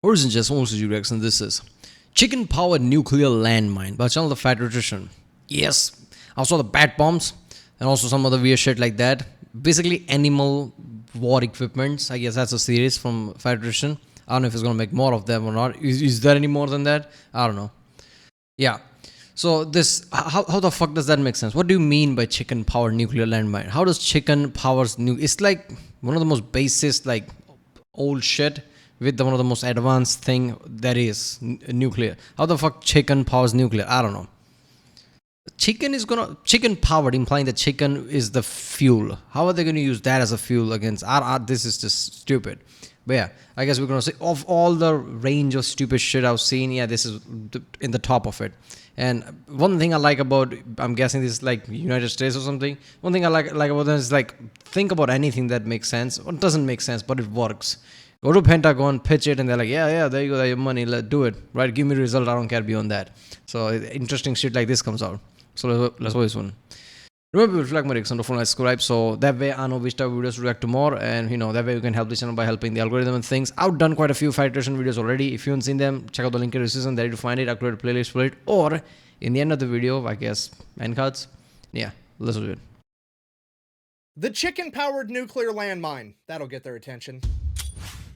Origin just wants to Rex, and this is chicken powered nuclear landmine by channel the Fat Nutrition. Yes, I saw the bat bombs and also some other weird shit like that. Basically, animal war equipments. I guess that's a series from Fat Nutrition. I don't know if it's gonna make more of them or not. Is there any more than that? I don't know. Yeah. So this, how the fuck does that make sense? What do you mean by chicken powered nuclear landmine? How does chicken powers It's like one of the most basest like old shit with one of the most advanced thing that is nuclear. How the fuck chicken powers nuclear? I don't know. Chicken powered, implying that chicken is the fuel. How are they gonna use that as a fuel against? This is just stupid. But yeah, I guess we're gonna say of all the range of stupid shit I've seen, yeah, this is in the top of it. And one thing I like about, I'm guessing this is like United States or something. One thing I like about them is like think about anything that makes sense or doesn't make sense, but it works. Go to Pentagon, pitch it, and they're like, yeah, there you go, that's your money, let's do it, right? Give me the result, I don't care beyond that. So interesting shit like this comes out. So let's go this one. Remember to like my reaction, don't subscribe, so that way I know which type of videos to react to more, and that way you can help the channel by helping the algorithm and things. I've done quite a few Fat Nutrition videos already. If you haven't seen them, check out the link in the description, there you find it. I'll create a playlist for it, or in the end of the video, I guess, end cards. Yeah, let's do it. The chicken-powered nuclear landmine. That'll get their attention.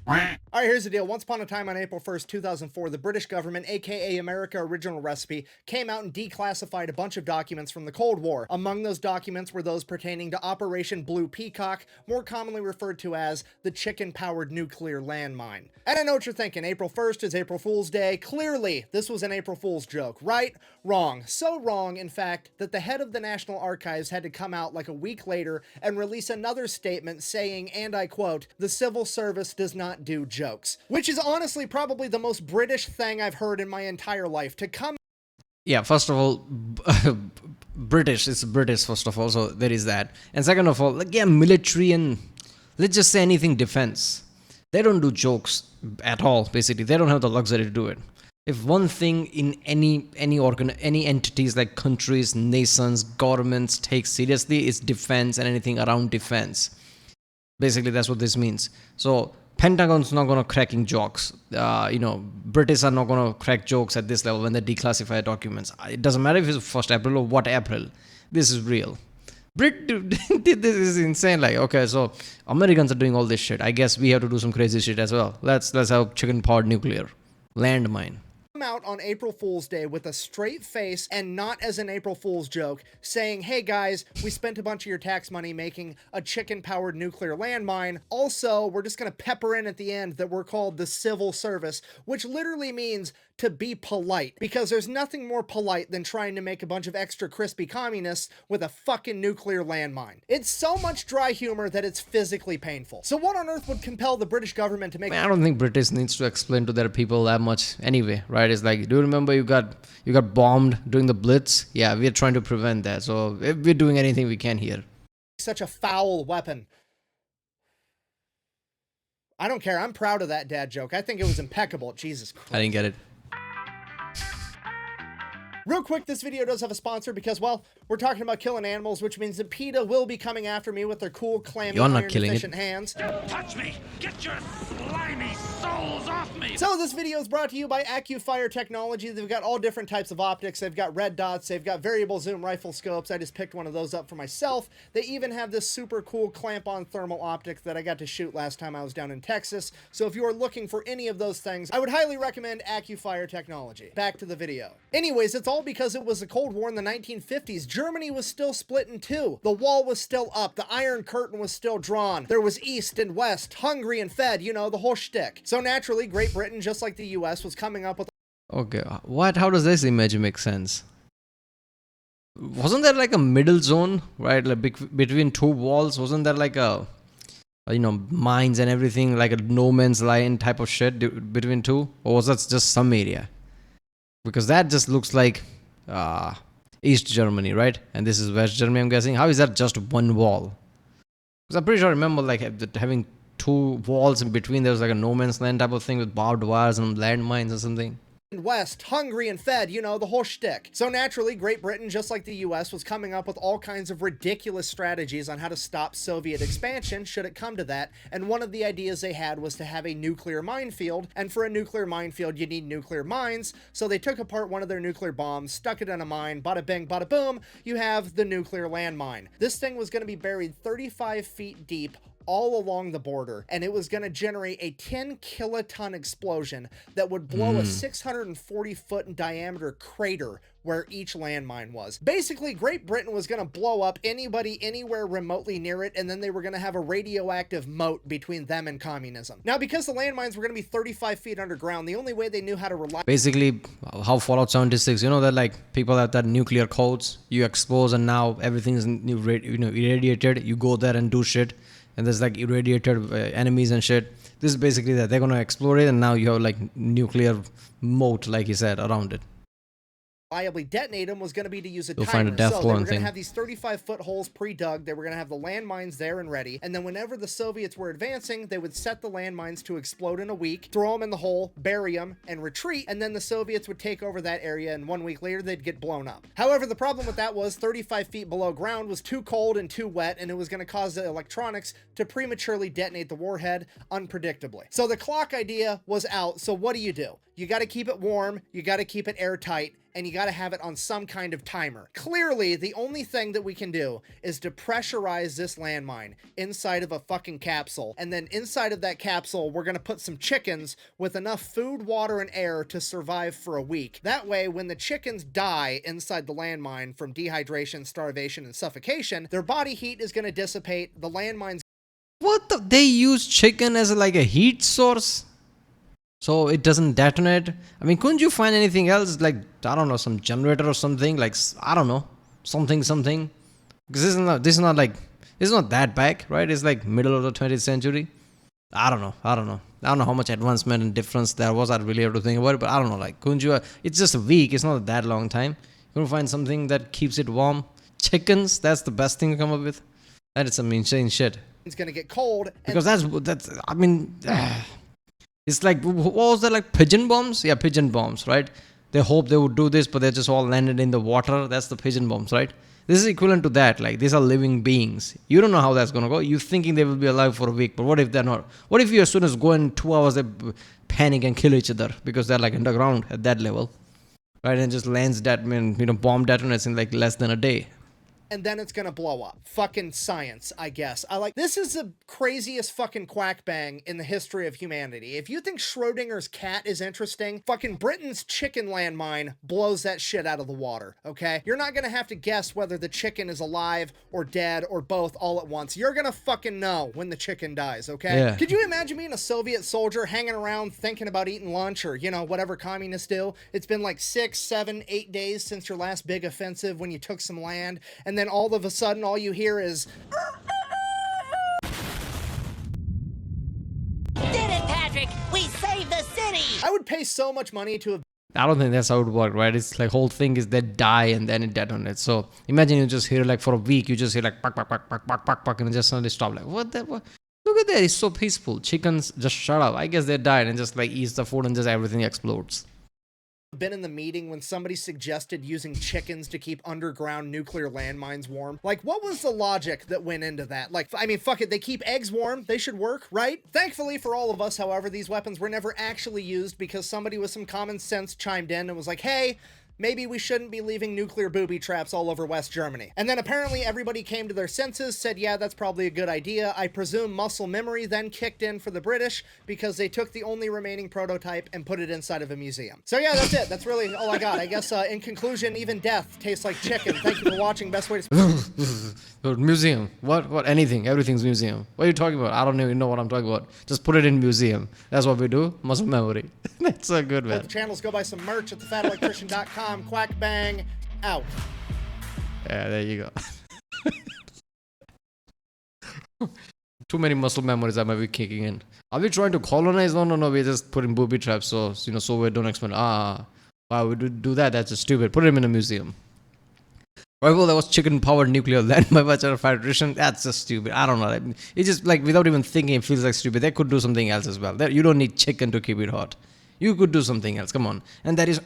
Alright, here's the deal. Once upon a time on April 1st, 2004, the British government, aka America Original Recipe, came out and declassified a bunch of documents from the Cold War. Among those documents were those pertaining to Operation Blue Peacock, more commonly referred to as the chicken-powered nuclear landmine. And I know what you're thinking, April 1st is April Fool's Day. Clearly, this was an April Fool's joke, right? Wrong. So wrong, in fact, that the head of the National Archives had to come out like a week later and release another statement saying, and I quote, "The civil service does not do jokes," which is honestly probably the most British thing I've heard in my entire life. To come Yeah, first of all, British, it's British first of all, so there is that. And second of all, like, yeah, military and let's just say anything defense, they don't do jokes at all. Basically, they don't have the luxury to do it. If one thing in any entities like countries, nations, governments take seriously, is defense and anything around defense. Basically, that's what this means. So Pentagon's not gonna cracking jokes. British are not gonna crack jokes at this level when they declassify documents. It doesn't matter if it's 1st April or what April. This is real. This is insane. Like, okay, so Americans are doing all this shit. I guess we have to do some crazy shit as well. Let's have chicken powered nuclear landmine. Out on April Fool's Day with a straight face and not as an April Fool's joke, saying, hey guys, we spent a bunch of your tax money making a chicken-powered nuclear landmine. Also, we're just gonna pepper in at the end that we're called the civil service, which literally means to be polite, because there's nothing more polite than trying to make a bunch of extra crispy communists with a fucking nuclear landmine. It's so much dry humor that it's physically painful. So what on earth would compel the British government to make... I don't think British needs to explain to their people that much anyway, right? It's like, do you remember you got bombed during the Blitz? Yeah, we're trying to prevent that, so we're doing anything we can here. Such a foul weapon. I don't care. I'm proud of that dad joke. I think it was impeccable. Jesus Christ. I didn't get it. Real quick, this video does have a sponsor because, well, we're talking about killing animals, which means that PETA will be coming after me with their cool, clammy, iron-efficient hands. Don't touch me! Get your slimy souls off me! So this video is brought to you by AccuFire Technology. They've got all different types of optics. They've got red dots. They've got variable zoom rifle scopes. I just picked one of those up for myself. They even have this super cool clamp-on thermal optic that I got to shoot last time I was down in Texas. So if you are looking for any of those things, I would highly recommend AccuFire Technology. Back to the video. Anyways, it's all because it was the Cold War in the 1950s. Germany was still split in two. The wall was still up. The Iron Curtain was still drawn. There was East and West, hungry and fed, you know, the whole shtick. So naturally, Great Britain, just like the US, was coming up with... Okay, what? How does this image make sense? Wasn't there like a middle zone, right? Like between two walls? Wasn't there like a, mines and everything, like a no man's land type of shit between two? Or was that just some area? Because that just looks like East Germany, right? And this is West Germany, I'm guessing. How is that just one wall? Because I'm pretty sure I remember like having two walls in between. There was like a no man's land type of thing with barbed wires and landmines or something. West, hungry and fed, you know, the whole shtick. So naturally, Great Britain, just like the US, was coming up with all kinds of ridiculous strategies on how to stop Soviet expansion should it come to that, and one of the ideas they had was to have a nuclear minefield, and for a nuclear minefield you need nuclear mines, so they took apart one of their nuclear bombs, stuck it in a mine, bada bing, bada boom, you have the nuclear landmine. This thing was going to be buried 35 feet deep all along the border, and it was going to generate a 10 kiloton explosion that would blow a 640 foot in diameter crater where each landmine was. Basically, Great Britain was going to blow up anybody anywhere remotely near it, and then they were going to have a radioactive moat between them and communism. Now, because the landmines were going to be 35 feet underground, the only way they knew how to rely— Basically, how Fallout 76, you know that like people have that nuclear codes, you expose and now everything is irradiated, you go there and do shit, and there's like irradiated enemies and shit. This is basically that. They're going to explore it, and now you have like nuclear moat, like you said, around it. reliably detonate them was going to be to use a You'll timer. find a death So they were clone going to thing. have these 35-foot holes pre-dug. They were going to have the landmines there and ready. And then whenever the Soviets were advancing, they would set the landmines to explode in a week, throw them in the hole, bury them, and retreat. And then the Soviets would take over that area, and 1 week later, they'd get blown up. However, the problem with that was 35 feet below ground was too cold and too wet, and it was going to cause the electronics to prematurely detonate the warhead unpredictably. So the clock idea was out. So what do? You got to keep it warm, you got to keep it airtight, and you got to have it on some kind of timer. Clearly, the only thing that we can do is depressurize this landmine inside of a fucking capsule. And then inside of that capsule, we're going to put some chickens with enough food, water, and air to survive for a week. That way, when the chickens die inside the landmine from dehydration, starvation, and suffocation, their body heat is going to dissipate, the landmine's— What the? They use chicken as like a heat source? So it doesn't detonate? I mean, couldn't you find anything else? Like, I don't know, some generator or something? Like, I don't know. Something. Because this is not that back, right? It's like middle of the 20th century. I don't know how much advancement and difference there was. I really have to think about it, but I don't know. Like, couldn't you? It's just a week. It's not that long time. You couldn't find something that keeps it warm? Chickens? That's the best thing to come up with. That is some insane shit. going to get cold. Because that's. I mean. It's like, what was that, like pigeon bombs? Yeah, pigeon bombs, right? They hope they would do this, but they just all landed in the water. That's the pigeon bombs, right? This is equivalent to that. Like, these are living beings. You don't know how that's going to go. You're thinking they will be alive for a week, but what if they're not? What if you, as soon as go in 2 hours, they panic and kill each other because they're like underground at that level, right? And just lands that, bomb detonates in like less than a day. And then it's gonna blow up. Fucking science, I guess. This is the craziest fucking quack bang in the history of humanity. If you think Schrodinger's cat is interesting, fucking Britain's chicken landmine blows that shit out of the water, okay? You're not gonna have to guess whether the chicken is alive or dead or both all at once. You're gonna fucking know when the chicken dies, okay? Yeah. Could you imagine being a Soviet soldier hanging around thinking about eating lunch or, whatever communists do? It's been like 6, 7, 8 days since your last big offensive when you took some land, and then all of a sudden all you hear is Did it, Patrick! We saved the city! I would pay so much money to have I don't think that's how it worked, right? It's like whole thing is they die and then it detonates. So imagine you just hear like for a week, you just hear like pack, pack, pack, pack, pack, pack, pack, and it just suddenly stop. Like, what? Look at that, it's so peaceful. Chickens just shut up. I guess they died and just like eats the food and just everything explodes. been in the meeting when somebody suggested using chickens to keep underground nuclear landmines warm. Like, what was the logic that went into that? Like, I mean, fuck it, they keep eggs warm, they should work, right? Thankfully for all of us, however, these weapons were never actually used because somebody with some common sense chimed in and was like, hey, maybe we shouldn't be leaving nuclear booby traps all over West Germany. And then apparently everybody came to their senses, said, yeah, that's probably a good idea. I presume muscle memory then kicked in for the British because they took the only remaining prototype and put it inside of a museum. So yeah, that's it. That's really all I got. I guess in conclusion, even death tastes like chicken. Thank you for watching. Best way to... Museum. What? Anything. Everything's museum. What are you talking about? I don't even know what I'm talking about. Just put it in museum. That's what we do. Muscle memory. That's so good, man. The channels, go buy some merch at thefatelectrician.com. Quack bang out. Yeah, there you go. Too many muscle memories that might be kicking in. Are we trying to colonize? No, we're just putting booby traps so we don't expand. Why would we do that? That's just stupid. Put him in a museum. Right, well, that was chicken-powered nuclear landmine by Federation. That's just stupid. I don't know. It's just like without even thinking, it feels like stupid. They could do something else as well. You don't need chicken to keep it hot. You could do something else. Come on. And that is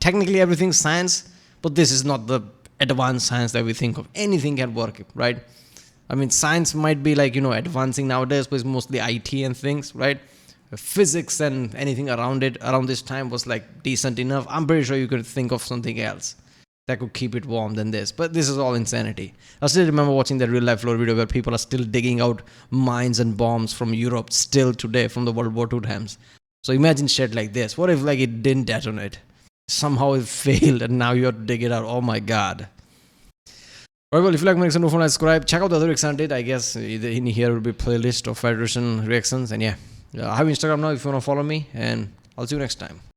technically everything science, but this is not the advanced science that we think of. Anything can work, right? I mean, science might be like, advancing nowadays, but it's mostly IT and things, right? Physics and anything around it around this time was like decent enough. I'm pretty sure you could think of something else that could keep it warm than this. But this is all insanity. I still remember watching that real life lore video where people are still digging out mines and bombs from Europe still today from the World War II times. So imagine shit like this. What if like it didn't detonate? Somehow it failed and now you have to dig it out. Oh my god. Alright, well, if you like my reaction, don't forget to subscribe. Check out the other reaction I did. I guess in here will be a playlist of Federation reactions. And yeah, I have Instagram now if you want to follow me. And I'll see you next time.